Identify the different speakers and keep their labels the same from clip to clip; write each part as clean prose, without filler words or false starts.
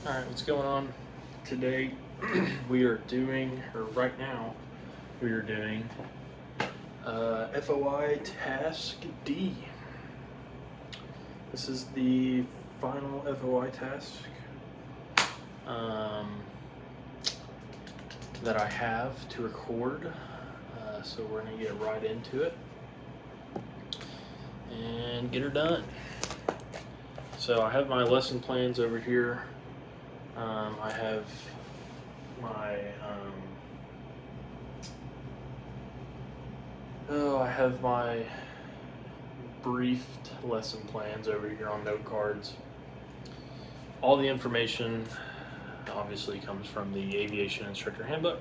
Speaker 1: Alright, what's going on? Today we are doing, or right now, we are doing FOI Task D. This is the final FOI task that I have to record. So we're going to get right into it and get her done. So I have my lesson plans over here. I have my briefed lesson plans over here on note cards. All the information obviously comes from the Aviation Instructor Handbook.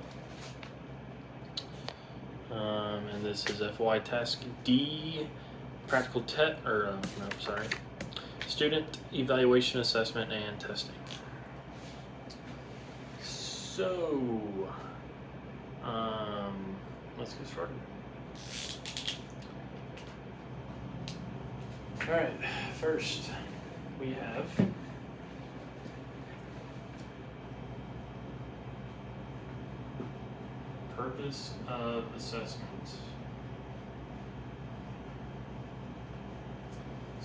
Speaker 1: And this is FOI Task D, Student Evaluation Assessment and Testing. So, let's get started. All right, first we have purpose of assessment.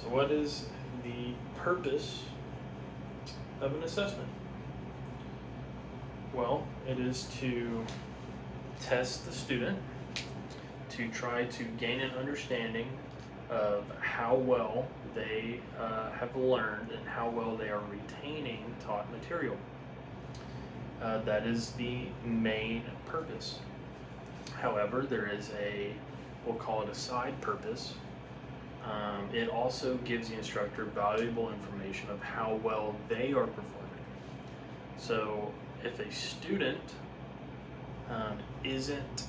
Speaker 1: So what is the purpose of an assessment? Well, it is to test the student, to try to gain an understanding of how well they have learned and how well they are retaining taught material. That is the main purpose. However, there is we'll call it a side purpose. It also gives the instructor valuable information of how well they are performing. So if a student isn't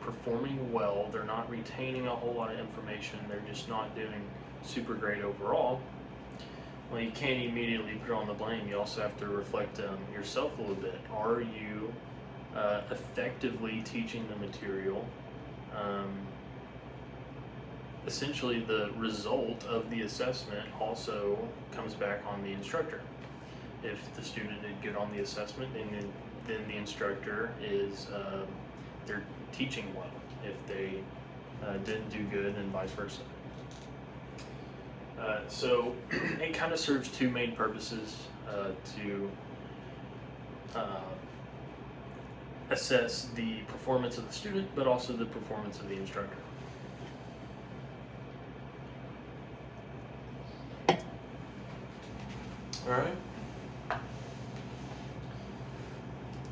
Speaker 1: performing well, they're not retaining a whole lot of information, they're just not doing super great overall, well, you can't immediately put on the blame. You also have to reflect yourself a little bit. Are you effectively teaching the material? Essentially, the result of the assessment also comes back on the instructor. If the student did good on the assessment, then the instructor is they're teaching well. If they didn't do good, and vice versa. So it kind of serves two main purposes to assess the performance of the student, but also the performance of the instructor. All right.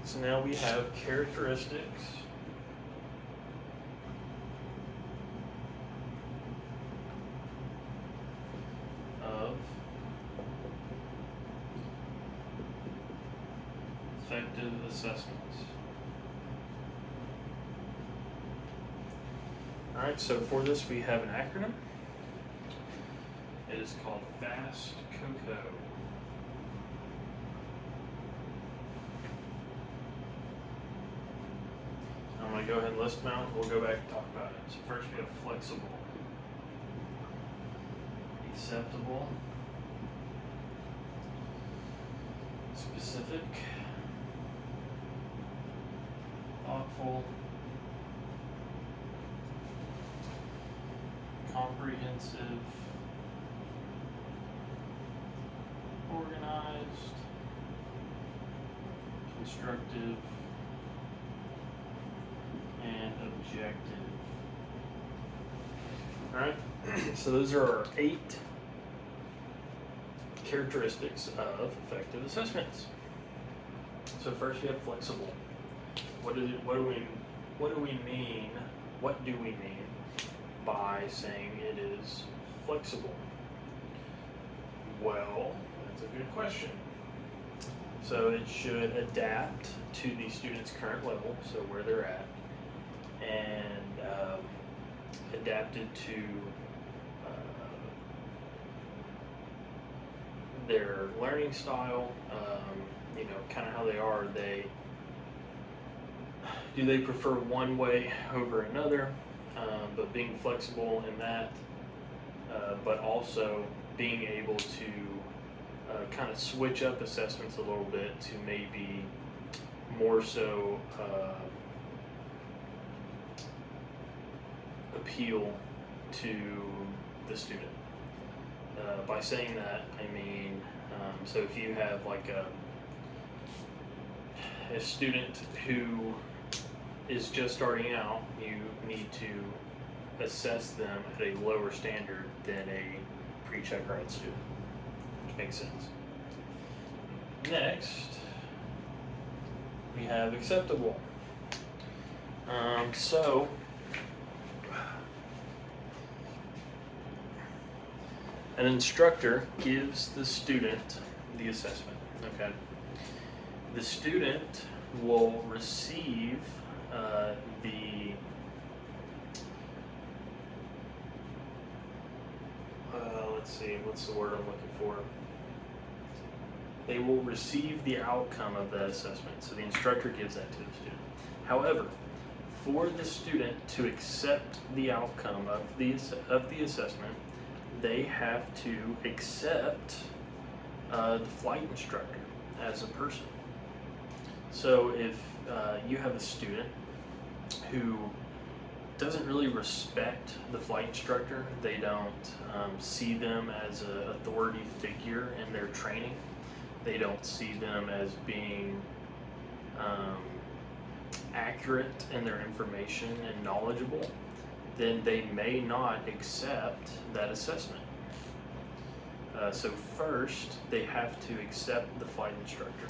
Speaker 1: So now we have characteristics of effective assessments. All right, so for this we have an acronym. It is called FAST-COCO. I'm going to go ahead and list them out. We'll go back and talk about it. So first we have flexible, acceptable, specific, thoughtful, comprehensive, organized, constructive, and objective. Alright, so those are our 8 characteristics of effective assessments. So first we have flexible. What do we mean by saying it is flexible? Well, that's a good question. So it should adapt to the student's current level, so where they're at, and adapted to their learning style, kind of how they are. Do they prefer one way over another, but being flexible in that, but also being able to kind of switch up assessments a little bit to maybe more so appeal to the student. By saying that, I mean, so if you have like a student who is just starting out, you need to assess them at a lower standard than a pre-check grad student, which makes sense. Next, we have acceptable. So an instructor gives the student the assessment, okay? The student will receive let's see, what's the word I'm looking for? They will receive the outcome of that assessment. So the instructor gives that to the student. However, for the student to accept the outcome of the assessment, they have to accept the flight instructor as a person. So if you have a student who doesn't really respect the flight instructor, they don't see them as an authority figure in their training, they don't see them as being accurate in their information and knowledgeable, then they may not accept that assessment. So first, they have to accept the flight instructor.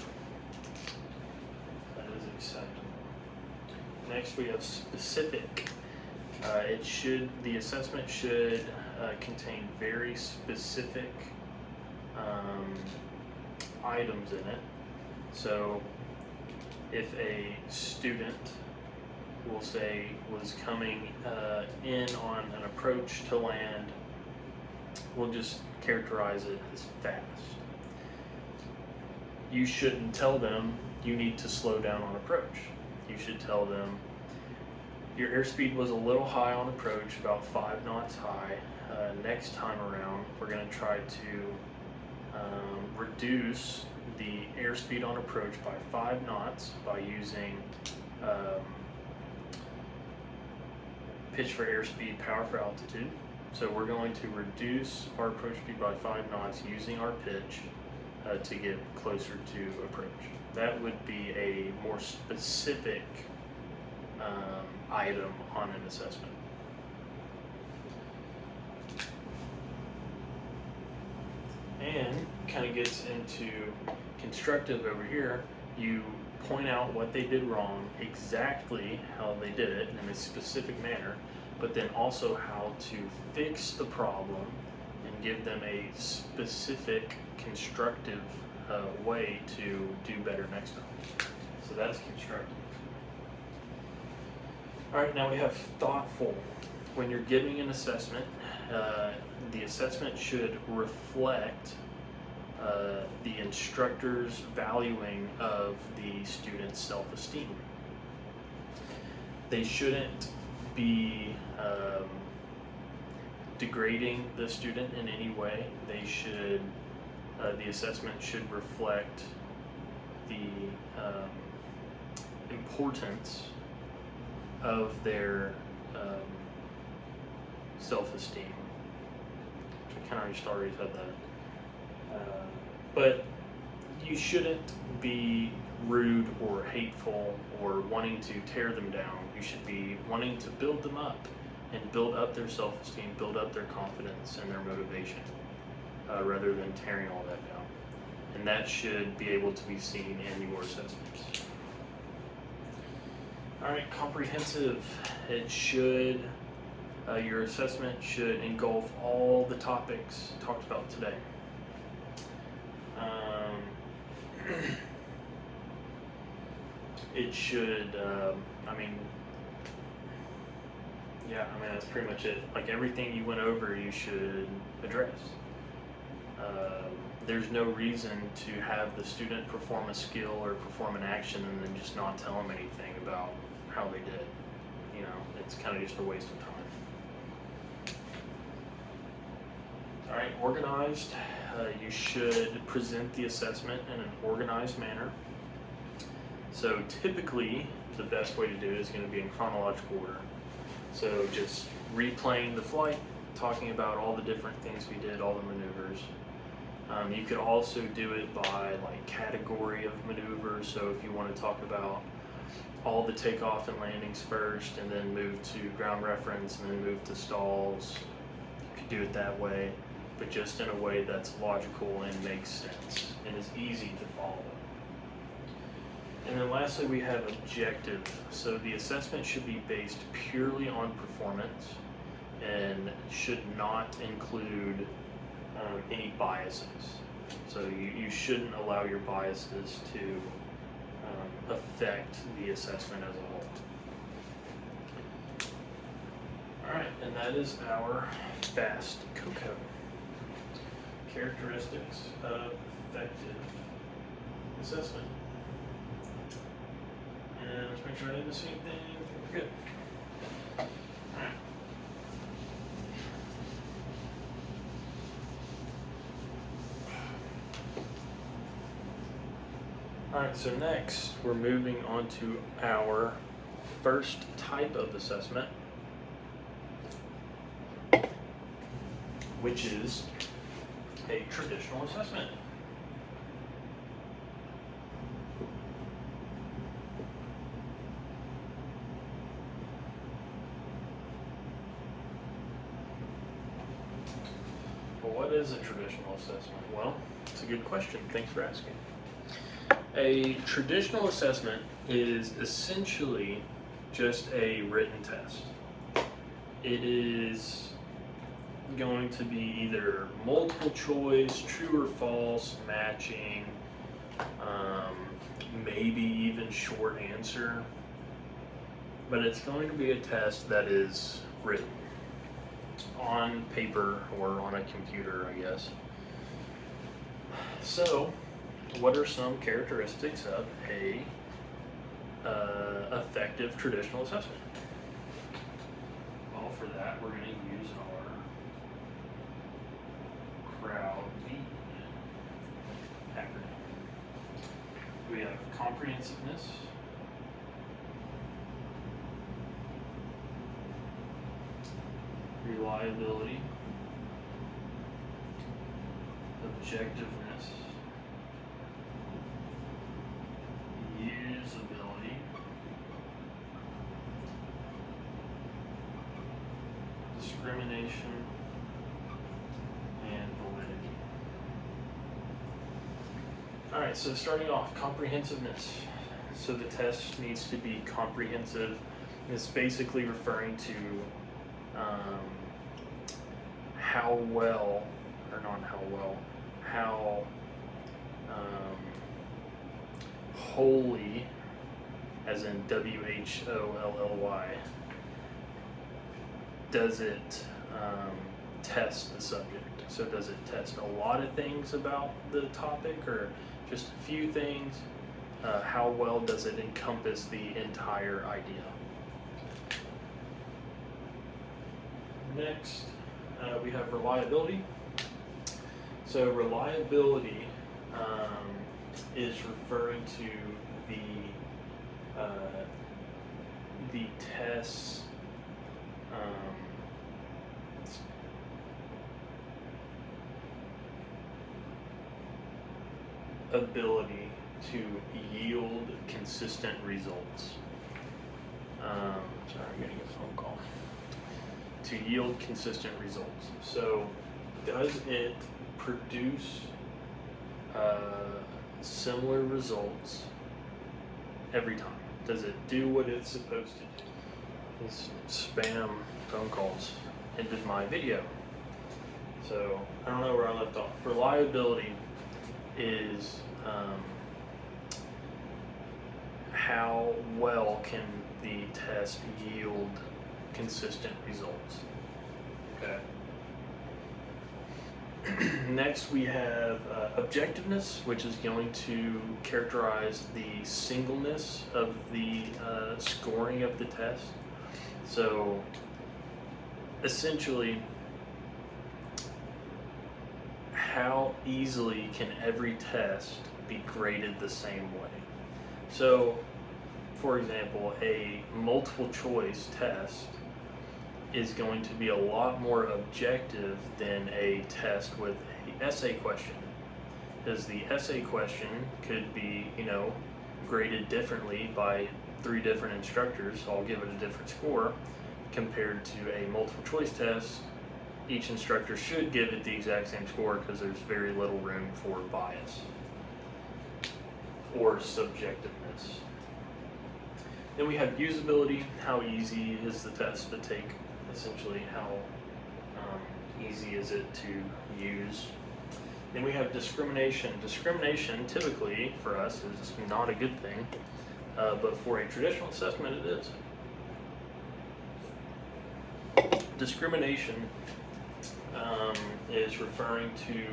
Speaker 1: That is acceptable. Next, we have specific. The assessment should contain very specific items in it. So if a student, we'll say, was coming in on an approach to land, we'll just characterize it as fast. You shouldn't tell them you need to slow down on approach. You should tell them your airspeed was a little high on approach, about 5 knots high. Next time around, we're going to try to reduce the airspeed on approach by 5 knots by using pitch for airspeed, power for altitude. So we're going to reduce our approach speed by 5 knots using our pitch to get closer to approach. That would be a more specific item on an assessment. And kind of gets into constructive over here. You point out what they did wrong, exactly how they did it in a specific manner, but then also how to fix the problem and give them a specific constructive way to do better next time. So that's constructive. All right, now we have thoughtful. When you're giving an assessment, the assessment should reflect the instructor's valuing of the student's self-esteem. They shouldn't be degrading the student in any way. They should, the assessment should reflect the importance of their self-esteem. I kind of already said that. But you shouldn't be rude or hateful or wanting to tear them down. You should be wanting to build them up and build up their self-esteem, build up their confidence and their motivation, rather than tearing all that down. And that should be able to be seen in your assessments. All right, comprehensive. It should, your assessment should engulf all the topics talked about today. It should, that's pretty much it. Like everything you went over, you should address. There's no reason to have the student perform a skill or perform an action and then just not tell them anything about how they did. You know, it's kind of just a waste of time. All right, organized. you should present the assessment in an organized manner. So typically, the best way to do it is going to be in chronological order. So just replaying the flight, talking about all the different things we did, all the maneuvers. You could also do it by like category of maneuvers. So if you want to talk about all the takeoff and landings first, and then move to ground reference, and then move to stalls, you could do it that way, but just in a way that's logical and makes sense and is easy to follow. And then lastly, we have objective. So the assessment should be based purely on performance and should not include any biases. So you shouldn't allow your biases to affect the assessment as a whole. All right, and that is our FAST COCO. Characteristics of effective assessment. And let's make sure I didn't miss anything. We're good. Alright, so next we're moving on to our first type of assessment, which is a traditional assessment. Well, what is a traditional assessment? Well, it's a good question. Thanks for asking. A traditional assessment is essentially just a written test. It is going to be either multiple choice, true or false, matching, maybe even short answer, but it's going to be a test that is written on paper or on a computer, I guess. So, what are some characteristics of a effective traditional assessment? Well, for that, we're going to use our CROWD acronym. We have comprehensiveness, reliability, objectiveness, usability, discrimination, and validity. Alright, so starting off, comprehensiveness. So the test needs to be comprehensive. It's basically referring to how well, or not how well, how wholly, as in WHOLLY, does it test the subject? So does it test a lot of things about the topic or just a few things? How well does it encompass the entire idea? Next, we have reliability. So reliability is referring to the test's ability to yield consistent results. Sorry, I'm getting a phone call. To yield consistent results. So, does it produce similar results every time? Does it do what it's supposed to do? These spam phone calls ended my video. So, I don't know where I left off. Reliability is how well can the test yield consistent results. Okay. Next we have objectiveness, which is going to characterize the singleness of the scoring of the test. So essentially, how easily can every test be graded the same way. So, for example, a multiple choice test is going to be a lot more objective than a test with an essay question. Because the essay question could be, graded differently by 3 different instructors, all give it a different score, compared to a multiple choice test. Each instructor should give it the exact same score because there's very little room for bias or subjectiveness. Then we have usability. How easy is the test to take? Essentially, how easy is it to use? Then we have discrimination. Discrimination typically for us is not a good thing, but for a traditional assessment it is. Discrimination is referring to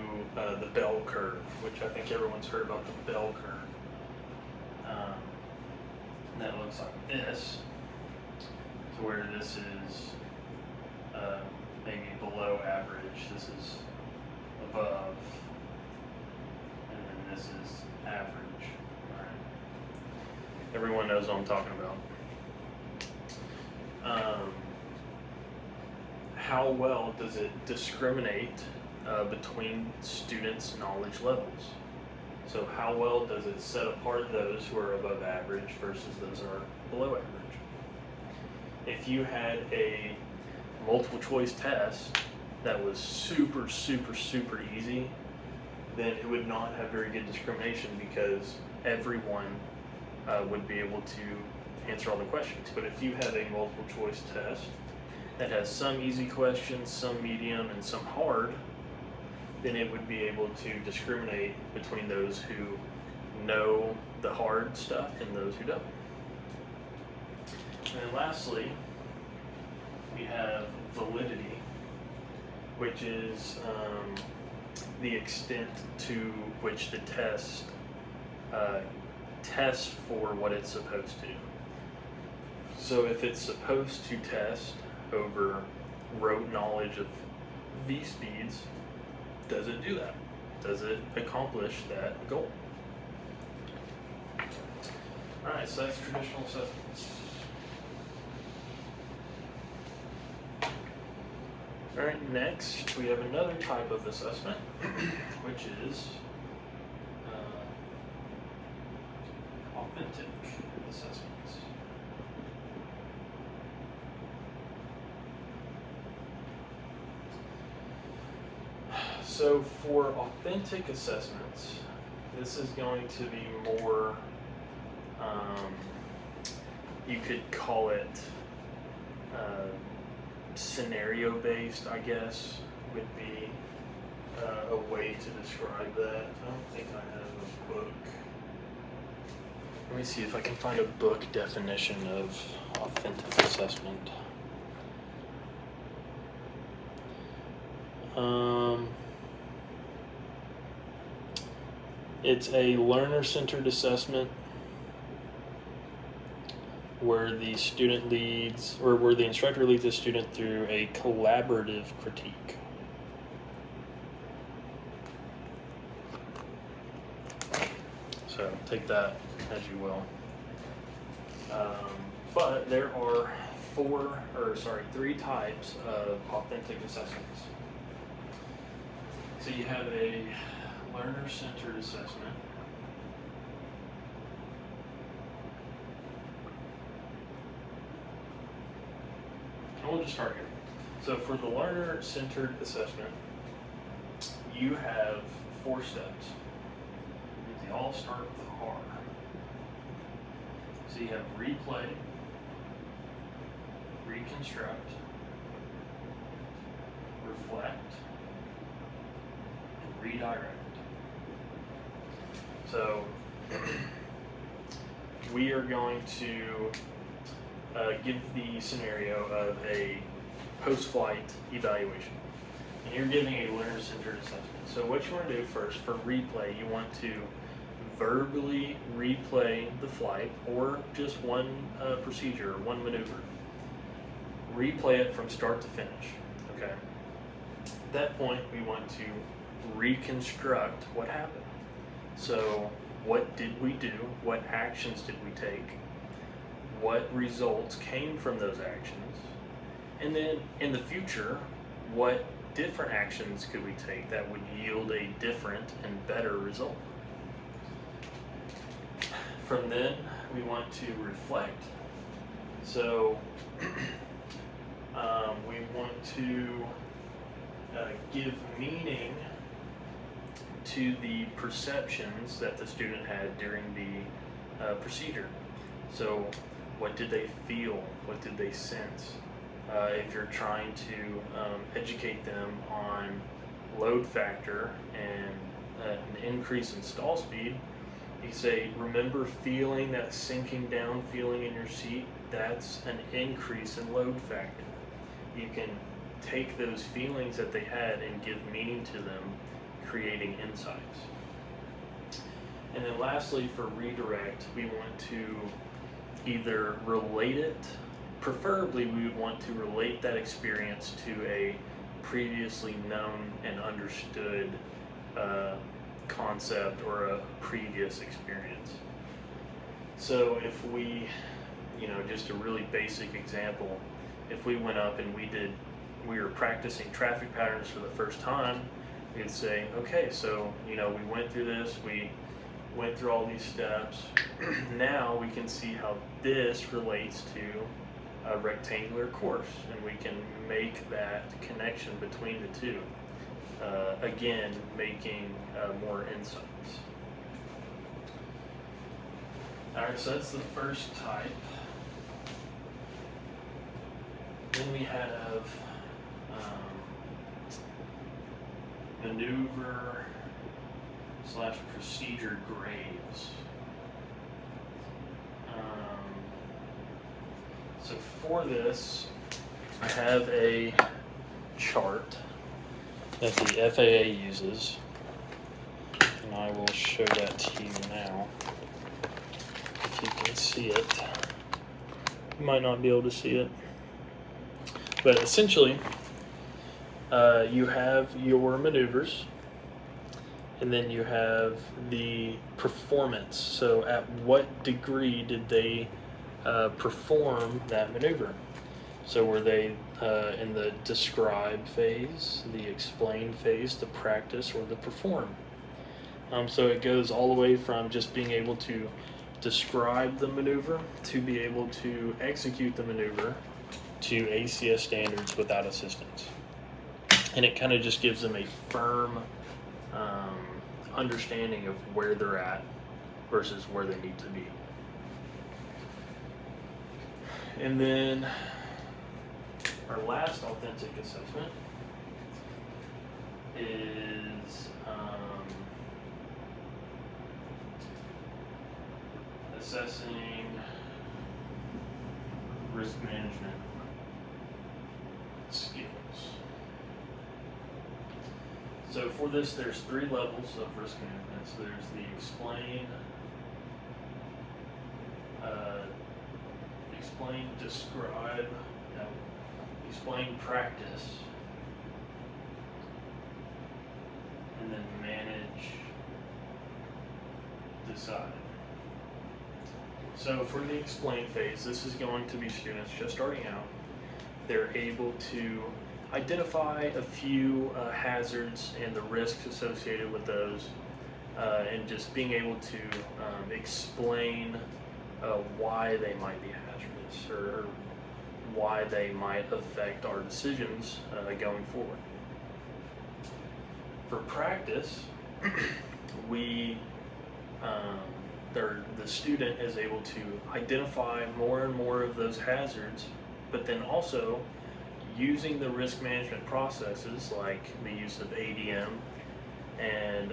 Speaker 1: the bell curve, which I think everyone's heard about the bell curve. And that looks like this, to where this is maybe below average, this is above, and then this is average. All right. Everyone knows what I'm talking about. How well does it discriminate between students' knowledge levels? So how well does it set apart those who are above average versus those who are below average? If you had a multiple choice test that was super, super, super easy, then it would not have very good discrimination because everyone would be able to answer all the questions. But if you have a multiple choice test that has some easy questions, some medium, and some hard, then it would be able to discriminate between those who know the hard stuff and those who don't. And then lastly, we have validity, which is the extent to which the test tests for what it's supposed to. So if it's supposed to test over rote knowledge of v-speeds, does it do that? Does it accomplish that goal? Alright, so that's traditional assessments. Alright, next we have another type of assessment, which is authentic assessments. So for authentic assessments, this is going to be more, you could call it scenario-based, I guess, would be a way to describe that. I don't think I have a book. Let me see if I can find a book definition of authentic assessment. It's a learner-centered assessment where the student leads, or where the instructor leads the student through a collaborative critique. So take that as you will. But there are three types of authentic assessments. So you have a learner-centered assessment. And we'll just start here. So for the learner-centered assessment, you have 4 steps. They all start with R. So you have replay, reconstruct, reflect, and redirect. So we are going to give the scenario of a post-flight evaluation. And you're giving a learner-centered assessment. So what you want to do first for replay, you want to verbally replay the flight or just one procedure or one maneuver. Replay it from start to finish. Okay. At that point, we want to reconstruct what happened. So what did we do? What actions did we take? What results came from those actions? And then in the future, what different actions could we take that would yield a different and better result? From then, we want to reflect. So we want to give meaning to the perceptions that the student had during the procedure. So what did they feel? What did they sense? If you're trying to educate them on load factor and an increase in stall speed, you say, remember feeling that sinking down feeling in your seat? That's an increase in load factor. You can take those feelings that they had and give meaning to them, creating insights. And then lastly, for redirect, we want to either relate it, preferably we would want to relate that experience to a previously known and understood concept or a previous experience. So if we, just a really basic example, if we went up and we were practicing traffic patterns for the first time, we'd say, okay, so, we went through this, we went through all these steps. Now we can see how this relates to a rectangular course, and we can make that connection between the two. Again, making more insights. All right, so that's the first type. Then we have maneuver / procedure grades. So for this, I have a chart that the FAA uses, and I will show that to you now. If you can see it, you might not be able to see it, but essentially you have your maneuvers, and then you have the performance. So at what degree did they perform that maneuver? So were they in the describe phase, the explain phase, the practice, or the perform? So it goes all the way from just being able to describe the maneuver to be able to execute the maneuver to ACS standards without assistance. And it kind of just gives them a firm understanding of where they're at versus where they need to be. And then our last authentic assessment is assessing risk management skills. So for this, there's 3 levels of risk management. So there's the explain, describe, explain, practice, and then manage, decide. So for the explain phase, this is going to be students just starting out. They're able to identify a few hazards and the risks associated with those, and just being able to explain why they might be hazardous or why they might affect our decisions going forward. For practice, the student is able to identify more and more of those hazards, but then also using the risk management processes like the use of ADM and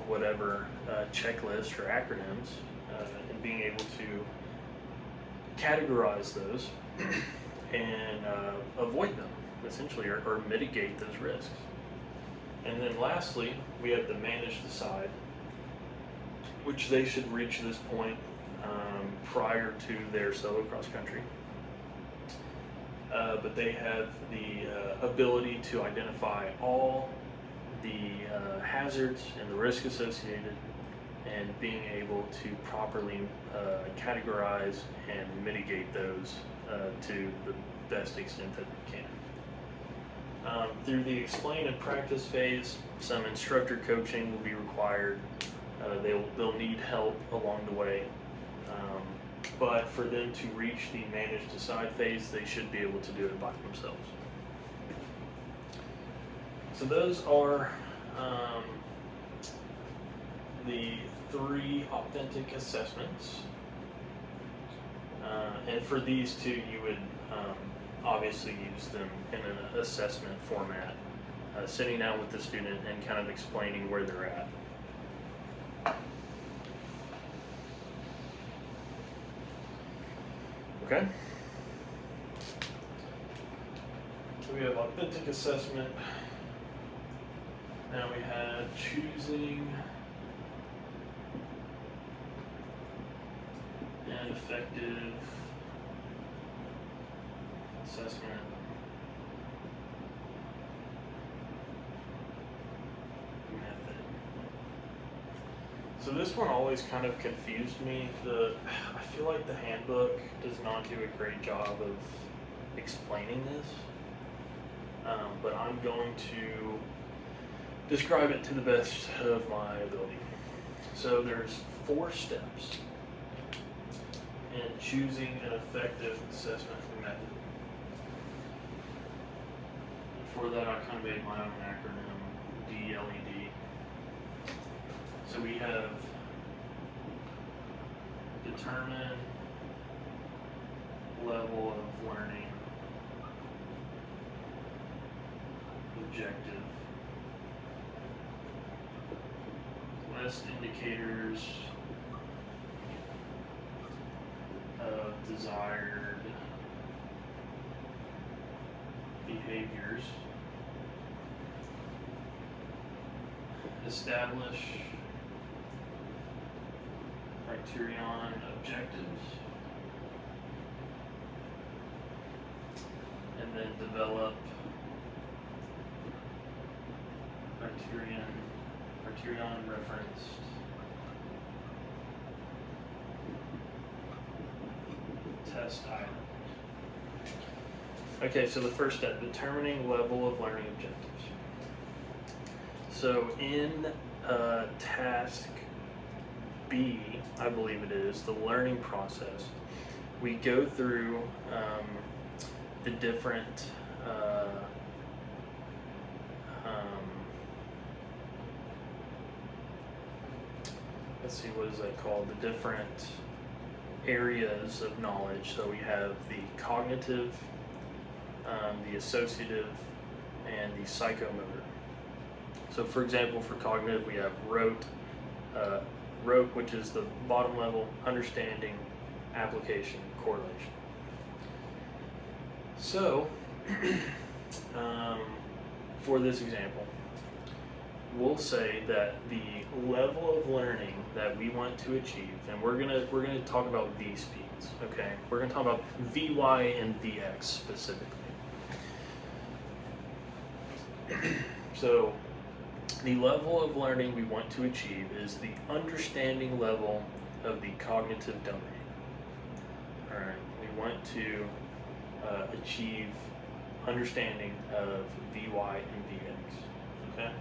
Speaker 1: whatever checklist or acronyms, and being able to categorize those and avoid them essentially, or mitigate those risks. And then lastly, we have the manage the side, which they should reach this point prior to their solo cross country. But they have the ability to identify all the hazards and the risk associated, and being able to properly categorize and mitigate those to the best extent that we can. Through the explain and practice phase, some instructor coaching will be required. They'll need help along the way. But for them to reach the manage decide phase, they should be able to do it by themselves. So those are the 3 authentic assessments. And for these 2, you would obviously use them in an assessment format, sitting down with the student and kind of explaining where they're at. Okay. So we have authentic assessment. Now we have choosing an effective assessment method. So this one always kind of confused me. I feel like the handbook does not do a great job of explaining this, but I'm going to describe it to the best of my ability. So there's 4 steps in choosing an effective assessment method. For that, I kind of made my own acronym, DLED. So we have determine level of learning objective, list indicators of desired behaviors, establish criterion objectives, and then develop criterion referenced test items. Okay, so the first step, determining level of learning objectives. So in task B, I believe it is, the learning process, we go through the different let's see, what is that called? The different areas of knowledge. So we have the cognitive, the associative, and the psychomotor. So for example, for cognitive, we have rote, which is the bottom level, understanding, application, correlation. So for this example, we'll say that the level of learning that we want to achieve, and we're gonna talk about V speeds, okay? We're gonna talk about VY and VX specifically. So the level of learning we want to achieve is the understanding level of the cognitive domain. All right, we want to achieve understanding of VY and VX, okay?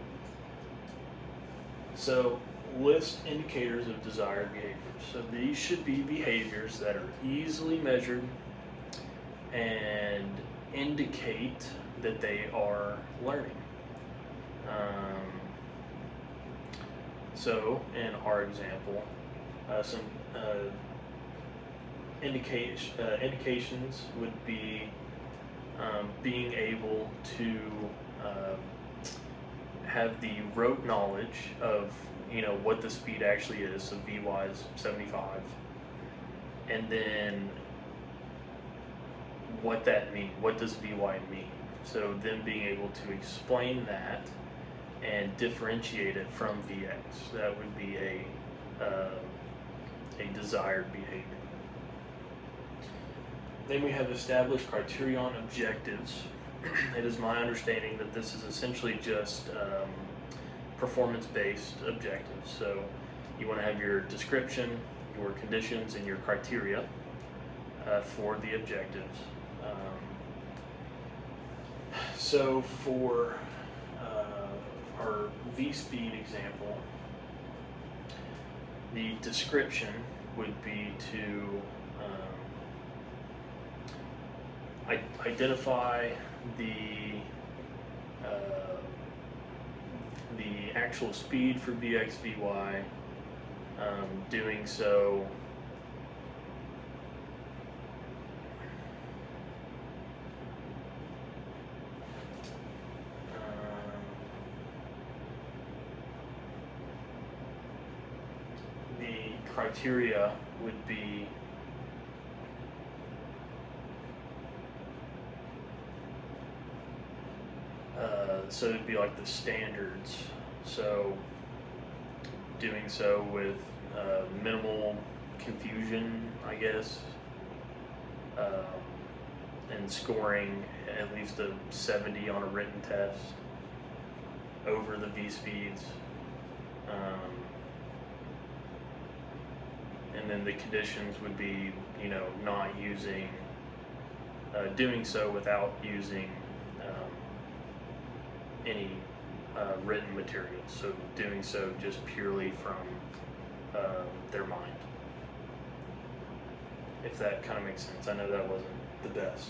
Speaker 1: So list indicators of desired behaviors. So these should be behaviors that are easily measured and indicate that they are learning. So in our example, some indications would be being able to have the rote knowledge of what the speed actually is. So VY is 75, and then what that means. What does VY mean? So then being able to explain that and differentiate it from VX. That would be a desired behavior. Then we have established criterion objectives. It is my understanding that this is essentially just performance-based objectives. So you want to have your description, your conditions, and your criteria for the objectives. So for our V-speed example, the description would be to identify the actual speed for VX, VY, doing so the criteria would be so it'd be like the standards. So doing so with minimal confusion, I guess, and scoring at least a 70 on a written test over the V-speeds. And then the conditions would be, not using, doing so without using any written materials. So doing so just purely from their mind. If that kind of makes sense. I know that wasn't the best.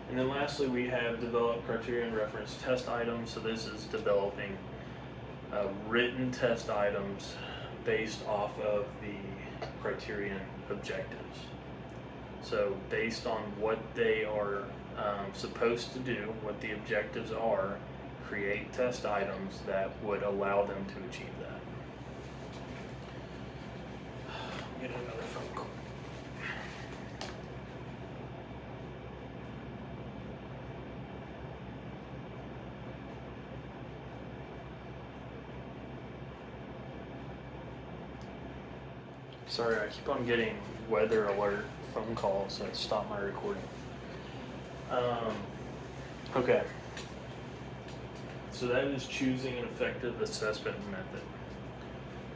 Speaker 1: And then lastly, we have develop criteria and reference test items. So this is developing written test items based off of the criterion objectives. So based on what they are supposed to do, what the objectives are, create test items that would allow them to achieve that. Get another phone call. Sorry, I keep on getting weather alert phone calls, so I stopped my recording. Okay. So that is choosing an effective assessment method.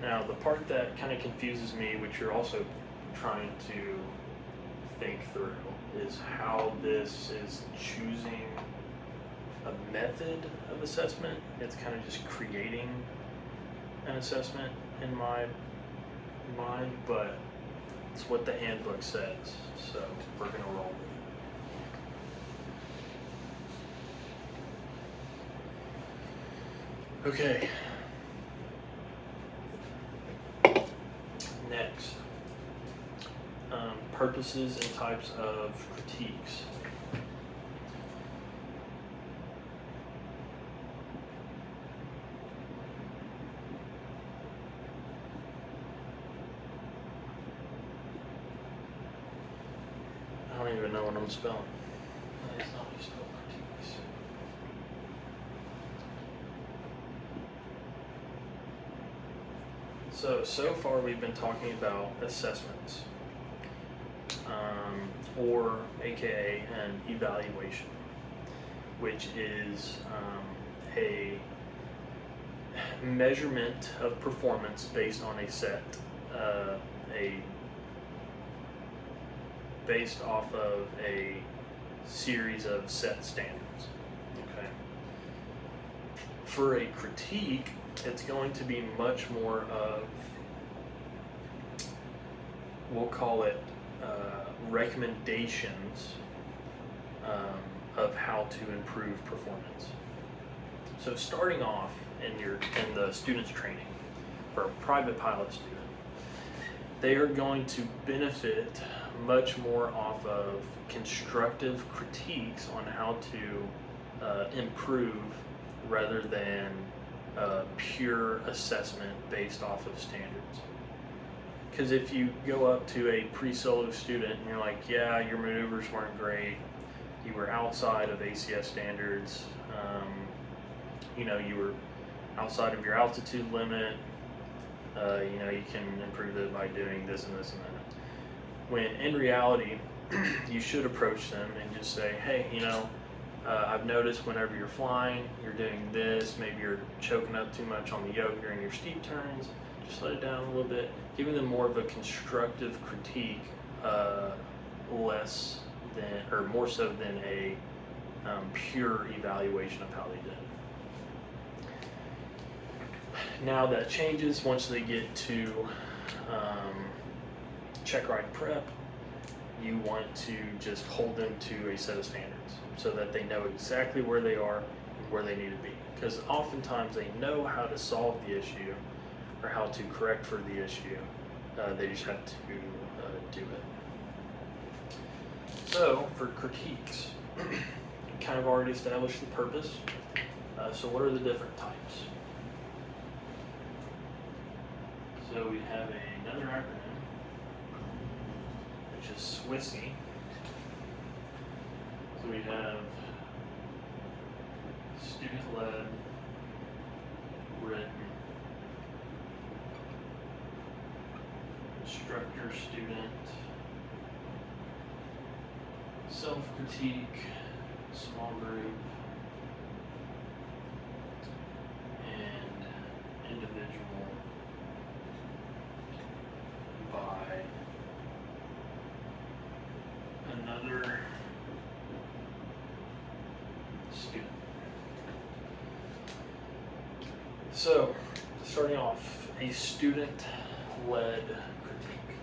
Speaker 1: Now, the part that kind of confuses me, which you're also trying to think through, is how this is choosing a method of assessment. It's kind of just creating an assessment in my mind, but it's what the handbook says, so we're going to roll with it. Okay. Next, purposes and types of critiques. I don't even know what I'm spelling. It's not just spell critiques. So far we've been talking about assessments, or AKA an evaluation, which is a measurement of performance based on a set, based off of a series of set standards. Okay. For a critique, it's going to be much more of, we'll call it recommendations of how to improve performance. So starting off in the student's training for a private pilot student, they are going to benefit much more off of constructive critiques on how to improve rather than pure assessment based off of standards. Because if you go up to a pre-solo student and you're like, yeah, your maneuvers weren't great, you were outside of ACS standards, you were outside of your altitude limit, you can improve it by doing this and this and that. When in reality, you should approach them and just say, hey, I've noticed whenever you're flying, you're doing this, maybe you're choking up too much on the yoke during your steep turns. Just let it down a little bit, giving them more of a constructive critique, less than, or more so than a pure evaluation of how they did. Now that changes once they get to check ride prep. You want to just hold them to a set of standards so that they know exactly where they are and where they need to be. Because oftentimes they know how to solve the issue or how to correct for the issue. They just have to do it. So for critiques, kind of already established the purpose. So what are the different types? So we have another acronym, which is SWISSY. So we have student-led, written, instructor-student, self-critique, small group, and individual by another student. So, starting off, a student-led critique.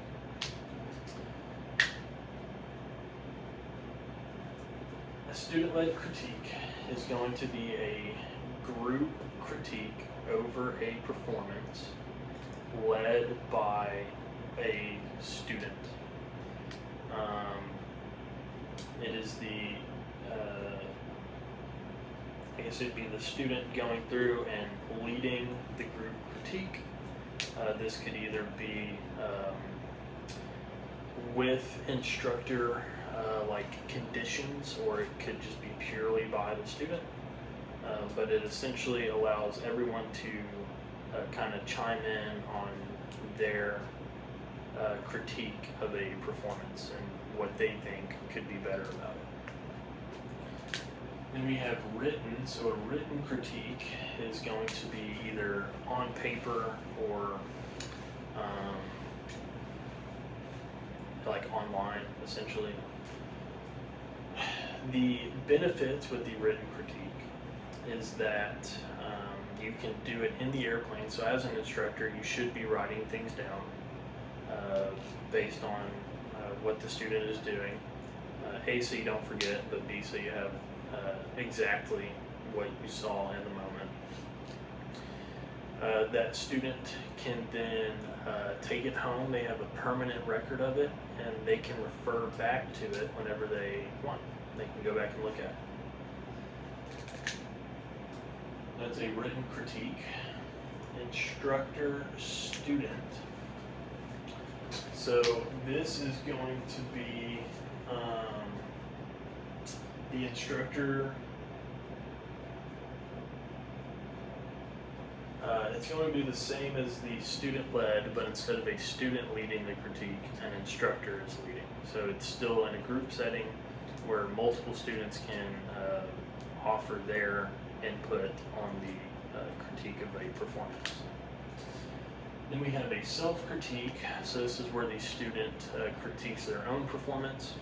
Speaker 1: A student-led critique is going to be a group critique over a performance led by a student. It is the, I guess it'd be the student going through and leading the group critique. This could either be with instructor like conditions, or it could just be purely by the student. But it essentially allows everyone to kind of chime in on their critique of a performance and what they think could be better about it. Then we have written. So a written critique is going to be either on paper or like online, essentially. The benefits with the written critique is that you can do it in the airplane. So as an instructor, you should be writing things down based on what the student is doing. A, so you don't forget, but B, so you have exactly what you saw in the moment. That student can then take it home. They have a permanent record of it, and they can refer back to it whenever they want. They can go back and look at it. That's a written critique. Instructor, student. So this is going to be the instructor. It's going to be the same as the student-led, but instead of a student leading the critique, an instructor is leading. So it's still in a group setting where multiple students can offer their input on the critique of a performance. Then we have a self-critique. So this is where the student critiques their own performance.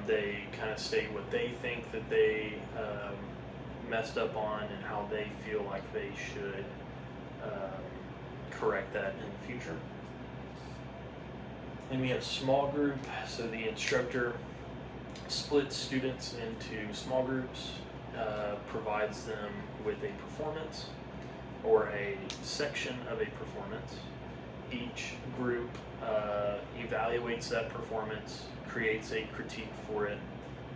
Speaker 1: They kind of state what they think that they messed up on and how they feel like they should correct that in the future. Then we have small group. So the instructor splits students into small groups, provides them with a performance or a section of a performance. Each group evaluates that performance, creates a critique for it,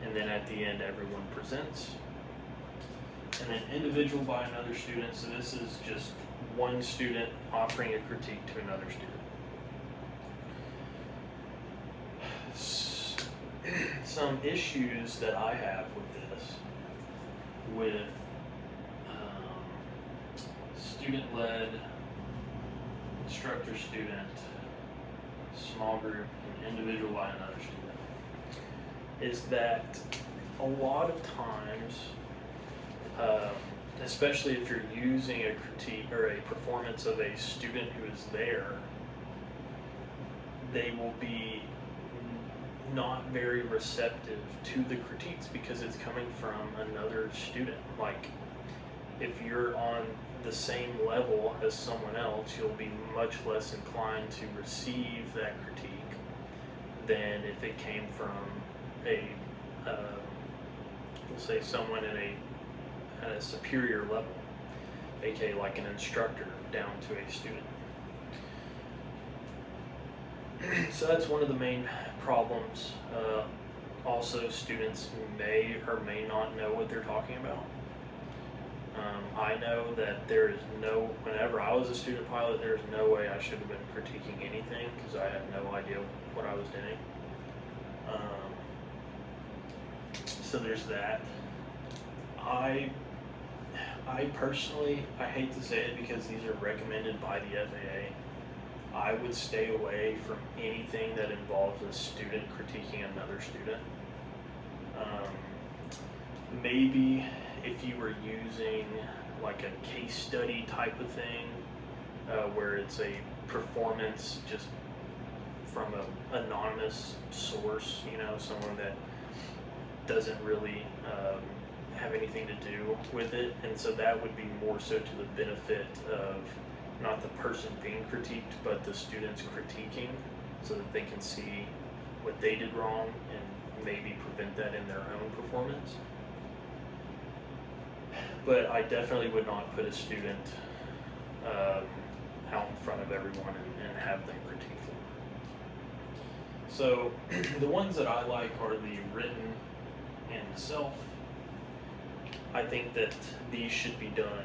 Speaker 1: and then at the end everyone presents. And then individual by another student. So this is just one student offering a critique to another student. Some issues that I have with this, with student-led, instructor-student, small group, and individual by another student, is that a lot of times, especially if you're using a critique or a performance of a student who is there, they will be not very receptive to the critiques because it's coming from another student. Like, if you're on the same level as someone else, you'll be much less inclined to receive that critique than if it came from a, we'll say, someone at a superior level, aka like an instructor down to a student. So that's one of the main problems. Also, students may or may not know what they're talking about. I know that whenever I was a student pilot, there's no way I should have been critiquing anything because I had no idea what I was doing. So there's that. I personally, I hate to say it because these are recommended by the FAA, I would stay away from anything that involves a student critiquing another student. Maybe if you were using like a case study type of thing, where it's a performance just from an anonymous source, someone that doesn't really have anything to do with it, and so that would be more so to the benefit of not the person being critiqued, but the students critiquing, so that they can see what they did wrong and maybe prevent that in their own performance. But I definitely would not put a student out in front of everyone and have them critique them. So the ones that I like are the written and the self. I think that these should be done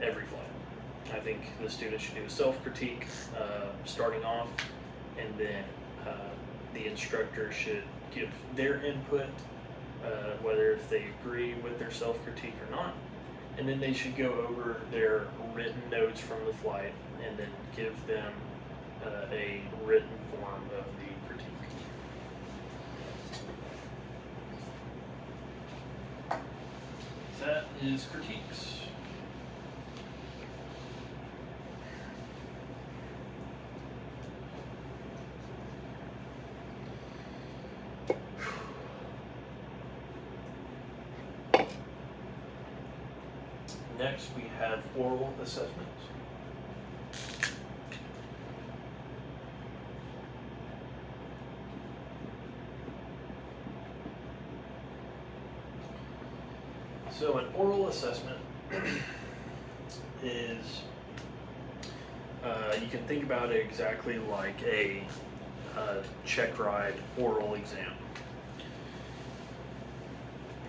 Speaker 1: every flight. I think the student should do a self-critique starting off, and then the instructor should give their input, whether if they agree with their self-critique or not, and then they should go over their written notes from the flight and then give them a written form of the critique. That is critiques. Next, we have oral assessments. So an oral assessment is, you can think about it exactly like a check ride oral exam,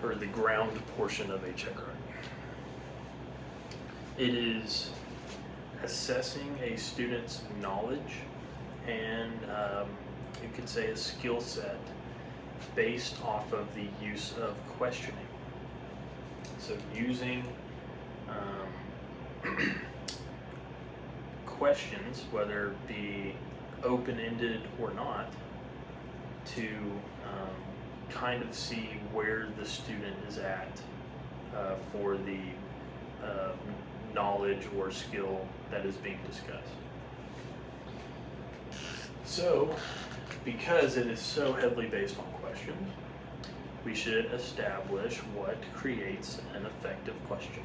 Speaker 1: or the ground portion of a check ride. It is assessing a student's knowledge and you could say a skill set based off of the use of questioning. So using questions, whether it be open-ended or not, to kind of see where the student is at for the knowledge or skill that is being discussed. So, because it is so heavily based on questions, we should establish what creates an effective question.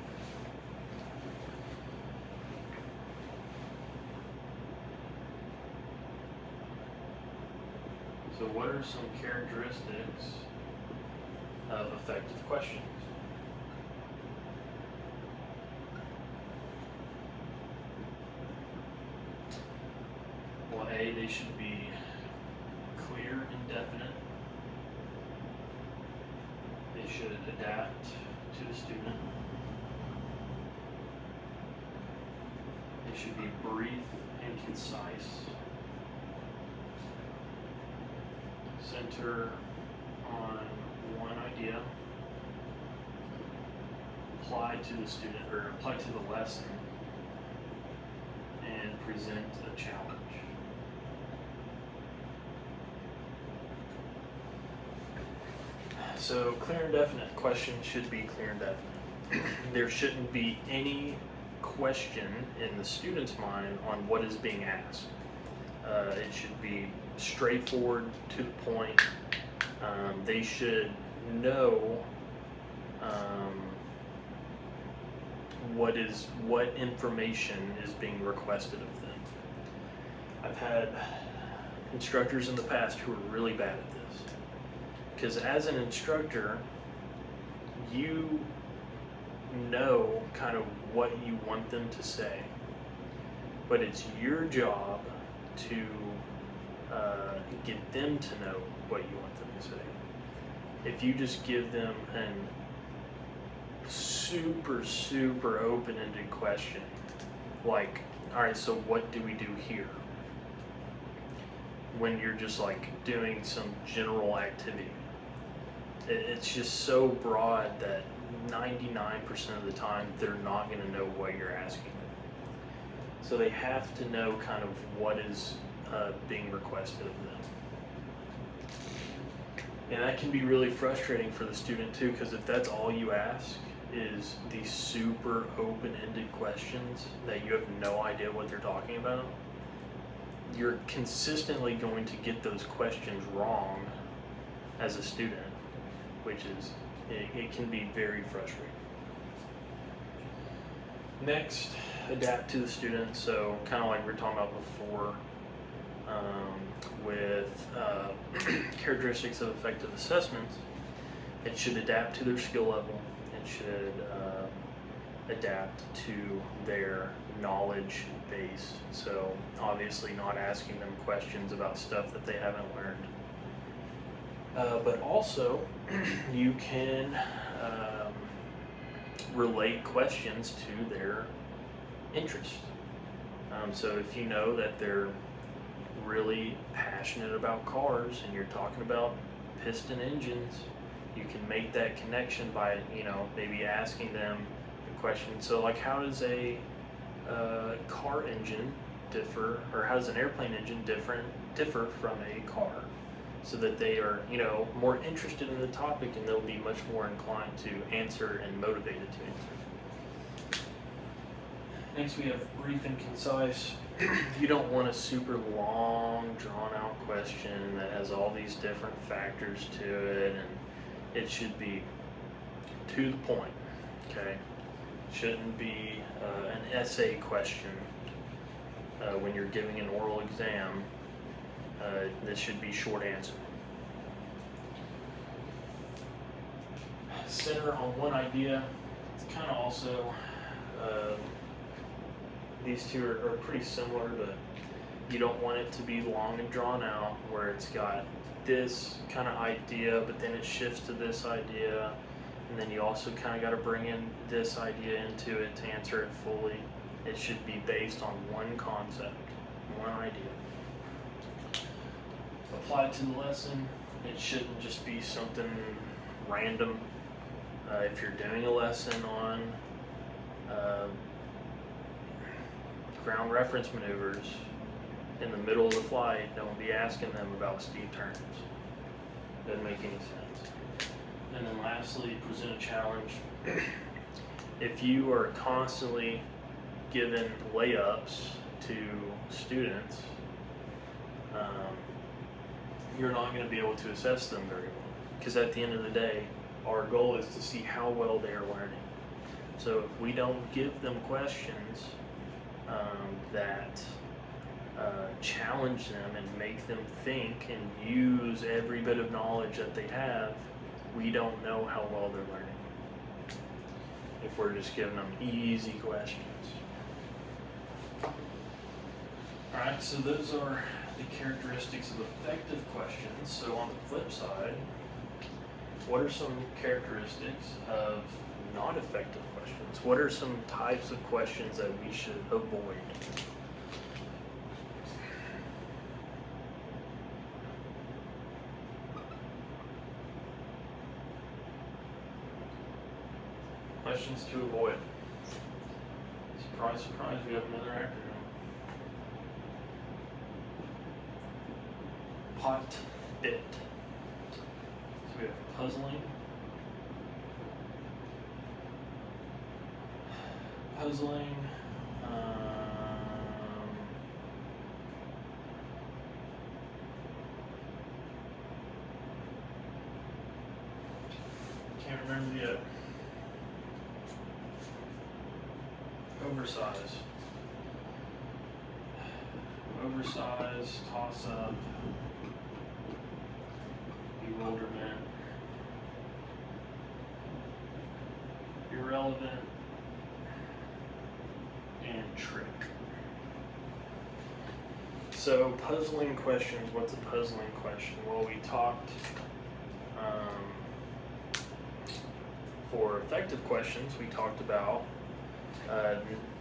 Speaker 1: So what are some characteristics of effective questions? Well, A, they should be clear and definite. They should adapt to the student. They should be brief and concise. Center on one idea. Apply to the student, or apply to the lesson, and present a challenge. So clear and definite questions should be clear and definite. There shouldn't be any question in the student's mind on what is being asked. It should be straightforward, to the point. They should know what information is being requested of them. I've had instructors in the past who are really bad at this, because as an instructor, you know kind of what you want them to say, but it's your job to get them to know what you want them to say. If you just give them an super open-ended question, like, all right, so what do we do here? When you're just like doing some general activity, it's just so broad that 99% of the time they're not going to know what you're asking them. So they have to know kind of what is being requested of them. And that can be really frustrating for the student too, because if that's all you ask is these super open-ended questions that you have no idea what they're talking about, you're consistently going to get those questions wrong as a student, which is, it can be very frustrating. Next, adapt to the student. So kind of like we were talking about before, with characteristics of effective assessments, it should adapt to their skill level. It should adapt to their knowledge base. So obviously not asking them questions about stuff that they haven't learned. But also you can relate questions to their interest. So if you know that they're really passionate about cars and you're talking about piston engines, you can make that connection by, maybe asking them the question, so like, how does a car engine differ, or how does an airplane engine differ from a car? So that they are, more interested in the topic, and they'll be much more inclined to answer and motivated to answer. Next, we have brief and concise. You don't want a super long, drawn-out question that has all these different factors to it, and it should be to the point, okay? Shouldn't be an essay question when you're giving an oral exam. This should be short answer. Center on one idea. It's kind of also, these two are pretty similar, but you don't want it to be long and drawn out where it's got this kind of idea, but then it shifts to this idea, and then you also kind of got to bring in this idea into it to answer it fully. It should be based on one concept, one idea. Applied to the lesson. It shouldn't just be something random. If you're doing a lesson on ground reference maneuvers, in the middle of the flight, don't be asking them about steep turns. Doesn't make any sense. And then lastly, present a challenge. If you are constantly giving layups to students, you're not going to be able to assess them very well, because at the end of the day, our goal is to see how well they are learning. So if we don't give them questions that challenge them and make them think and use every bit of knowledge that they have, we don't know how well they're learning if we're just giving them easy questions. Alright, so those are the characteristics of effective questions. So on the flip side, what are some characteristics of not effective questions? What are some types of questions that we should avoid? Questions to avoid. Surprise, surprise, we have another acronym. POT-BIT. So we have puzzling. Puzzling. Can't remember yet. Oversize. Oversize, toss up, bewilderment, irrelevant, and trick. So puzzling questions, what's a puzzling question? Well, we talked for effective questions, we talked about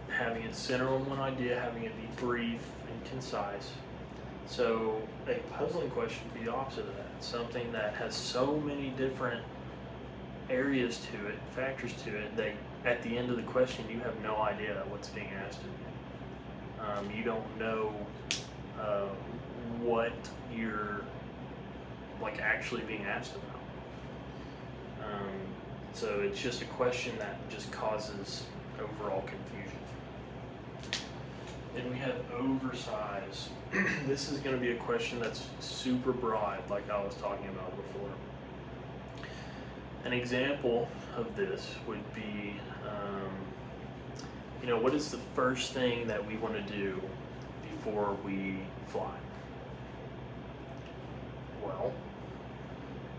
Speaker 1: having it center on one idea, having it be brief and concise. So a puzzling question would be the opposite of that. Something that has so many different areas to it, factors to it, that at the end of the question you have no idea what's being asked of you. You don't know what you're actually being asked about. So it's just a question that just causes overall confusion. Then we have oversize. This is going to be a question that's super broad, like I was talking about before. An example of this would be, what is the first thing that we want to do before we fly? Well,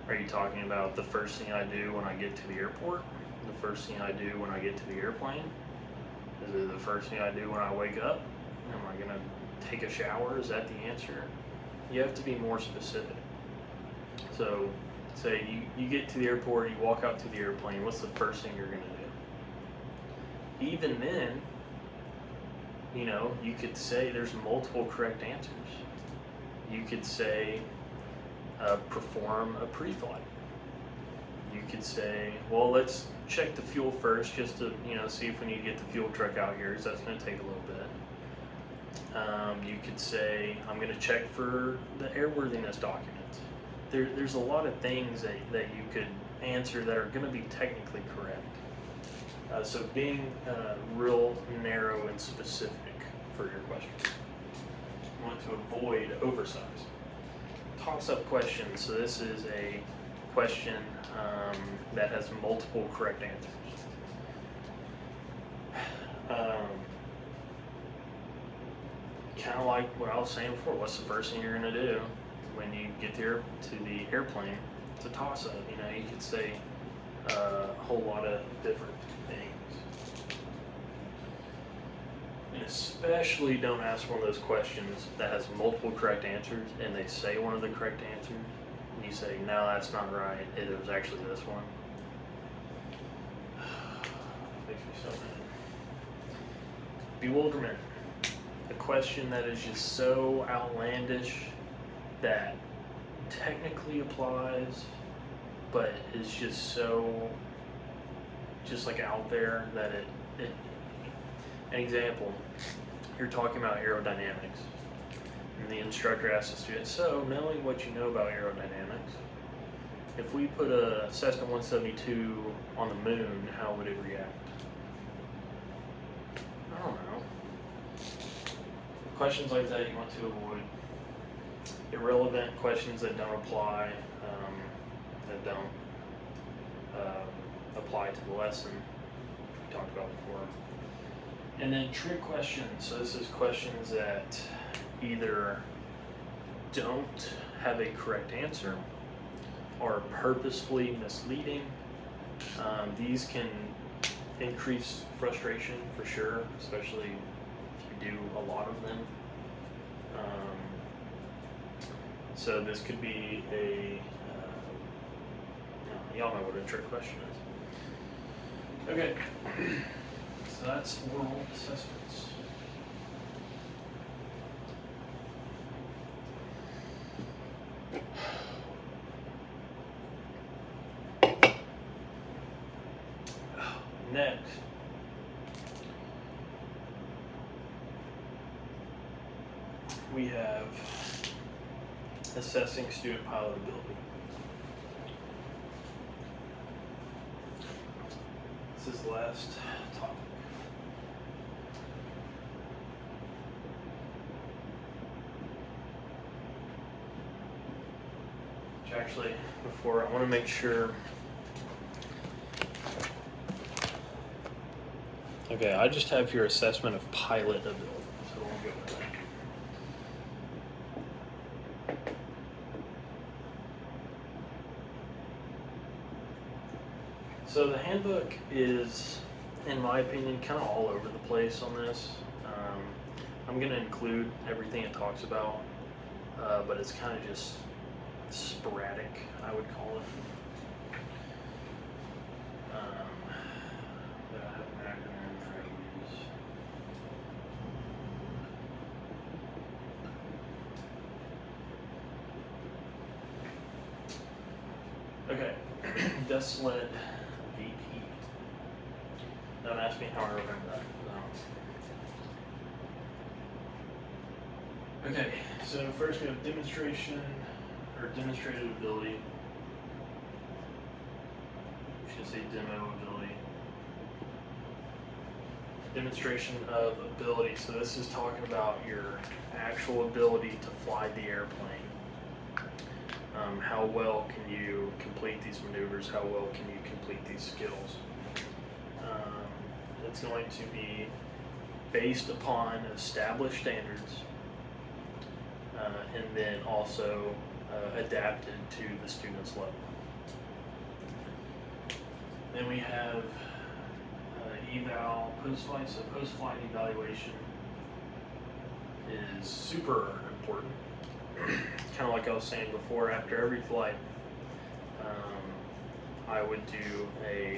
Speaker 1: are you talking about the first thing I do when I get to the airport? The first thing I do when I get to the airplane? Is it the first thing I do when I wake up? Am I going to take a shower? Is that the answer? You have to be more specific. So, say you get to the airport, you walk out to the airplane, what's the first thing you're going to do? Even then, you could say there's multiple correct answers. You could say, perform a pre-flight. You could say, well, let's check the fuel first, just to see if we need to get the fuel truck out here, because that's going to take a little bit. You could say, I'm going to check for the airworthiness documents. There's a lot of things that you could answer that are going to be technically correct. So being real narrow and specific for your question. You want to avoid oversize. Toss-up questions. So this is a question that has multiple correct answers. Kind of like what I was saying before. What's the first thing you're going to do when you get there to the airplane? It's a toss-up. You could say a whole lot of different things. And especially don't ask one of those questions that has multiple correct answers and they say one of the correct answers and you say, no, that's not right, it was actually this one. Makes me so mad. Bewilderment. A question that is just so outlandish that technically applies, but is just so out there that it an example, you're talking about aerodynamics and the instructor asks the student, so knowing what you know about aerodynamics, if we put a Cessna 172 on the moon, how would it react? I don't know. Questions like that you want to avoid. Irrelevant questions that don't apply, that don't apply to the lesson we talked about before. And then trick questions. So this is questions that either don't have a correct answer or purposefully misleading. These can increase frustration for sure, especially if you do a lot of them. So this could be y'all know what a trick question is. Okay, so that's oral assessments. Next, we have assessing student pilot ability. his last topic. Which actually, before, I want to make sure. Okay, I just have your assessment of pilot ability, so we'll go with that. So the handbook is, in my opinion, kind of all over the place on this. I'm going to include everything it talks about, but it's kind of just sporadic, I would call it. But I have an acronym for these. Okay, desk led VP. Don't ask me how I remember that. Okay, so first we have demonstration or demonstrated ability. We should say demo ability. Demonstration of ability. So this is talking about your actual ability to fly the airplane. How well can you complete these maneuvers? How well can you complete these skills? It's going to be based upon established standards, and then also adapted to the student's level. Then we have eval post-flight. So post-flight evaluation is super important. Kind of like I was saying before, after every flight, I would do a,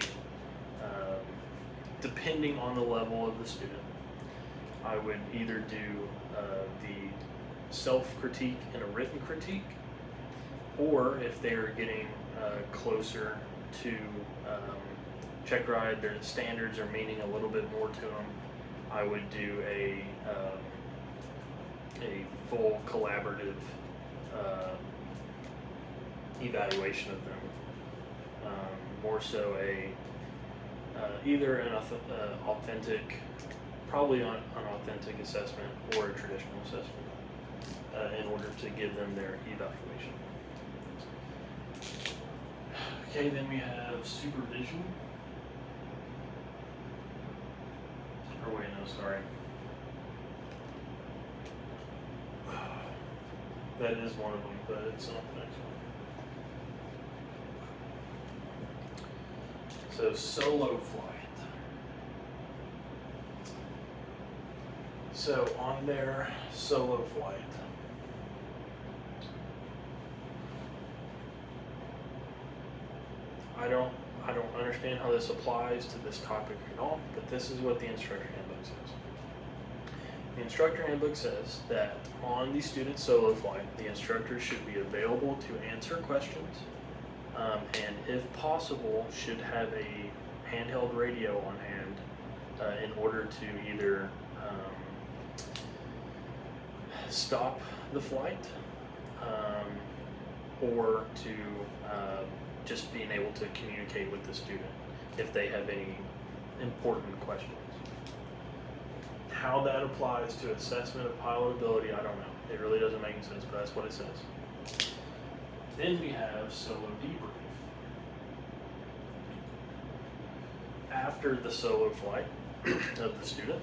Speaker 1: depending on the level of the student, I would either do the self-critique and a written critique, or if they are getting closer to check ride, their standards are meaning a little bit more to them, I would do a full collaborative evaluation of them. More so either an authentic, probably an authentic assessment or a traditional assessment in order to give them their evaluation. Okay, then we have supervision. Or wait, no, sorry. That is one of them, but it's not the next one. So solo flight. So on their solo flight, I don't understand how this applies to this topic at all, but this is what the instructor handbook says. The instructor handbook says that on the student solo flight, the instructor should be available to answer questions, and if possible, should have a handheld radio on hand in order to either stop the flight or to just being able to communicate with the student if they have any important questions. How that applies to assessment of pilot ability, I don't know. It really doesn't make any sense, but that's what it says. Then we have solo debrief. After the solo flight of the student,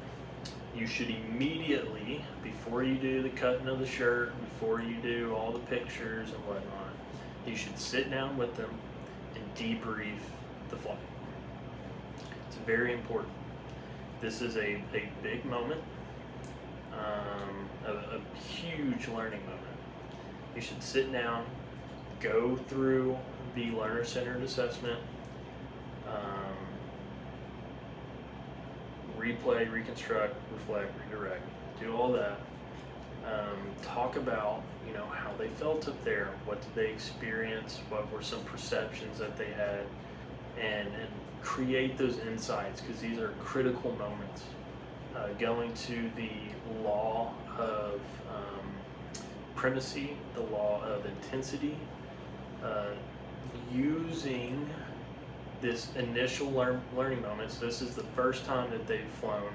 Speaker 1: you should immediately, before you do the cutting of the shirt, before you do all the pictures and whatnot, you should sit down with them and debrief the flight. It's very important. This is a big moment, a huge learning moment. You should sit down, go through the learner-centered assessment, replay, reconstruct, reflect, redirect, do all that. Talk about, how they felt up there, what did they experience, what were some perceptions that they had, and create those insights, because these are critical moments. Going to the law of primacy, the law of intensity, using this initial learning moment. So this is the first time that they've flown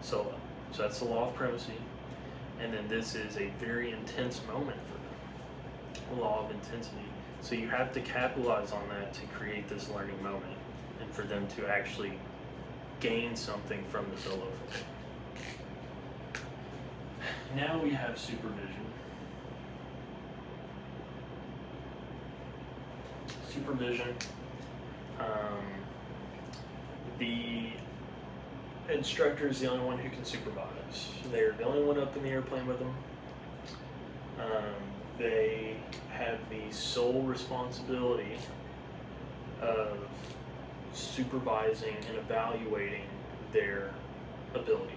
Speaker 1: solo. So that's the law of primacy. And then this is a very intense moment for them, law of intensity. So you have to capitalize on that to create this learning moment and for them to actually gain something from the solo flight. Now we have supervision. Supervision. The instructor is the only one who can supervise. They're the only one up in the airplane with them. They have the sole responsibility of supervising and evaluating their ability.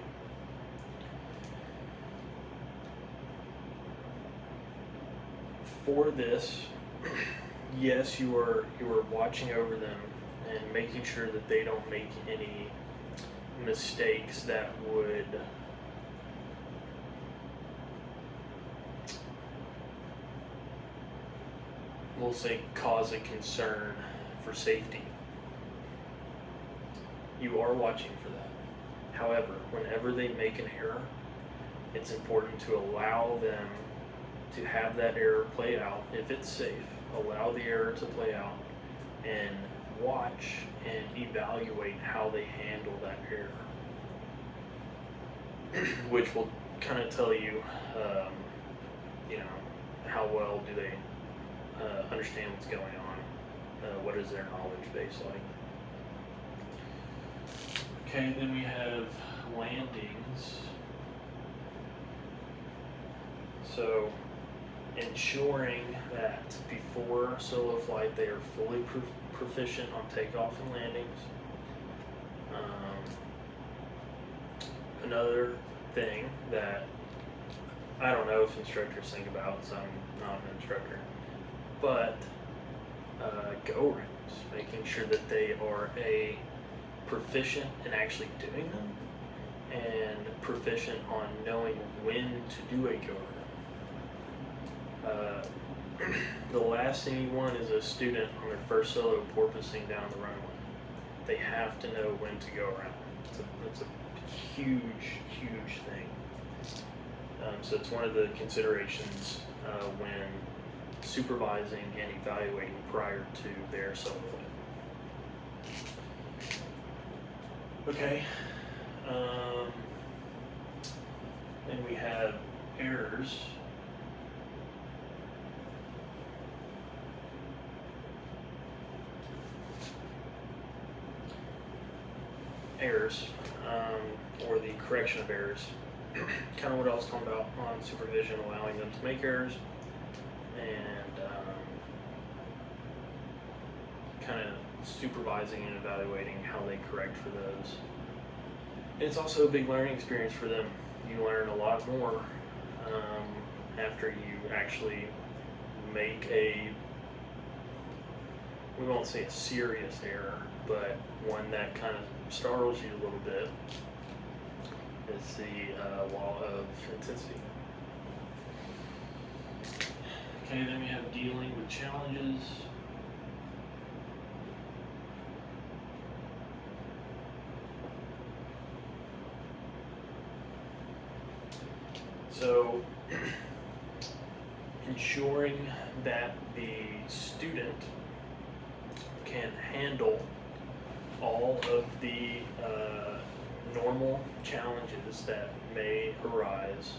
Speaker 1: For this, yes, you are watching over them and making sure that they don't make any mistakes that would we'll say cause a concern for safety. You are watching for that. However, whenever they make an error, it's important to allow them to have that error play out. If it's safe, allow the error to play out and watch and evaluate how they handle that error, which will kind of tell you, how well do they understand what's going on, what is their knowledge base like. Okay, then we have landings. So ensuring that before solo flight they are fully proficient on takeoff and landings. Another thing that I don't know if instructors think about, so I'm not an instructor, but go rounds, making sure that they are proficient in actually doing them and proficient on knowing when to do a go round. The last thing you want is a student on their first solo porpoising down the runway. They have to know when to go around. It's a huge, huge thing. So it's one of the considerations when supervising and evaluating prior to their solo flight. Okay. Then we have errors. Or the correction of errors. Kind of what I was talking about on supervision, allowing them to make errors and kind of supervising and evaluating how they correct for those. And it's also a big learning experience for them. You learn a lot more after you actually make we won't say a serious error, but one that kind of startles you a little bit. Is the law of intensity. Okay, then we have dealing with challenges. So, ensuring that the student can handle all of the normal challenges that may arise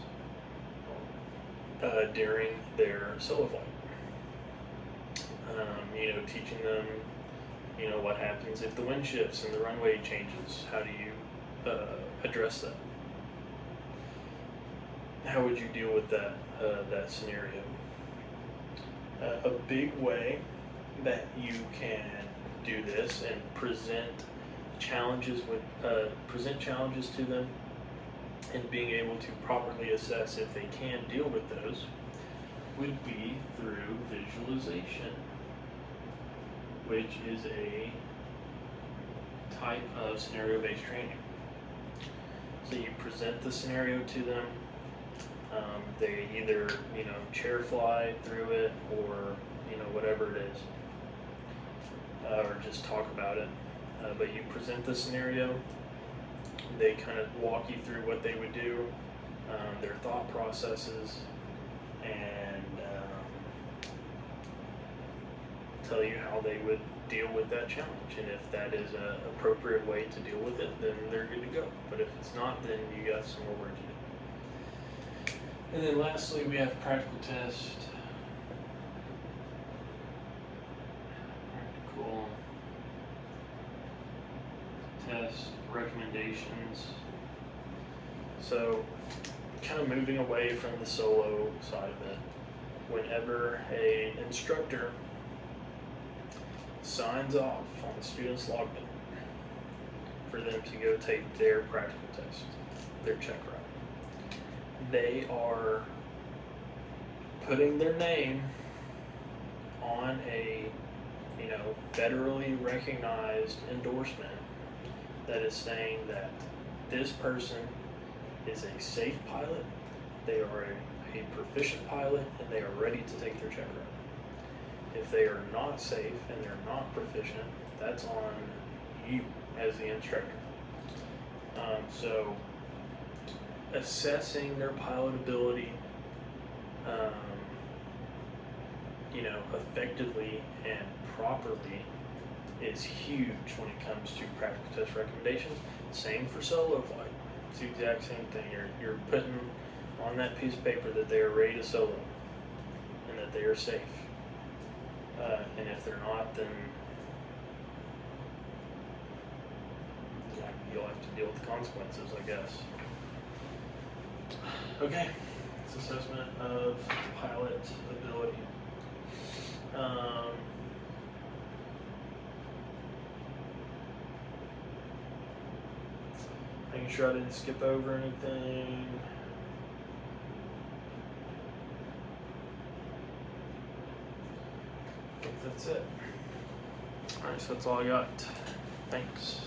Speaker 1: during their solo flight. Teaching them, what happens if the wind shifts and the runway changes. How do you address that? How would you deal with that scenario? A big way that you can do this and present challenges to them and being able to properly assess if they can deal with those would be through visualization, which is a type of scenario-based training. So you present the scenario to them, they either chair fly through it or whatever it is. or just talk about it. But you present the scenario, they kind of walk you through what they would do, their thought processes, and tell you how they would deal with that challenge. And if that is an appropriate way to deal with it, then they're good to go. But if it's not, then you got some more work to do. And then lastly, we have practical test. Practical test recommendations. So kind of moving away from the solo side of it, whenever an instructor signs off on the student's logbook for them to go take their practical test, their check ride, they are putting their name on a federally recognized endorsement that is saying that this person is a safe pilot, they are a proficient pilot, and they are ready to take their check ride. If they are not safe and they're not proficient, that's on you as the instructor. So assessing their pilot ability, effectively and properly is huge when it comes to practical test recommendations. Same for solo flight. It's the exact same thing. You're putting on that piece of paper that they are ready to solo and that they are safe. And if they're not, then you'll have to deal with the consequences, I guess. Okay, it's assessment of pilot ability. Making sure I didn't skip over anything. I think that's it. Alright, so that's all I got. Thanks.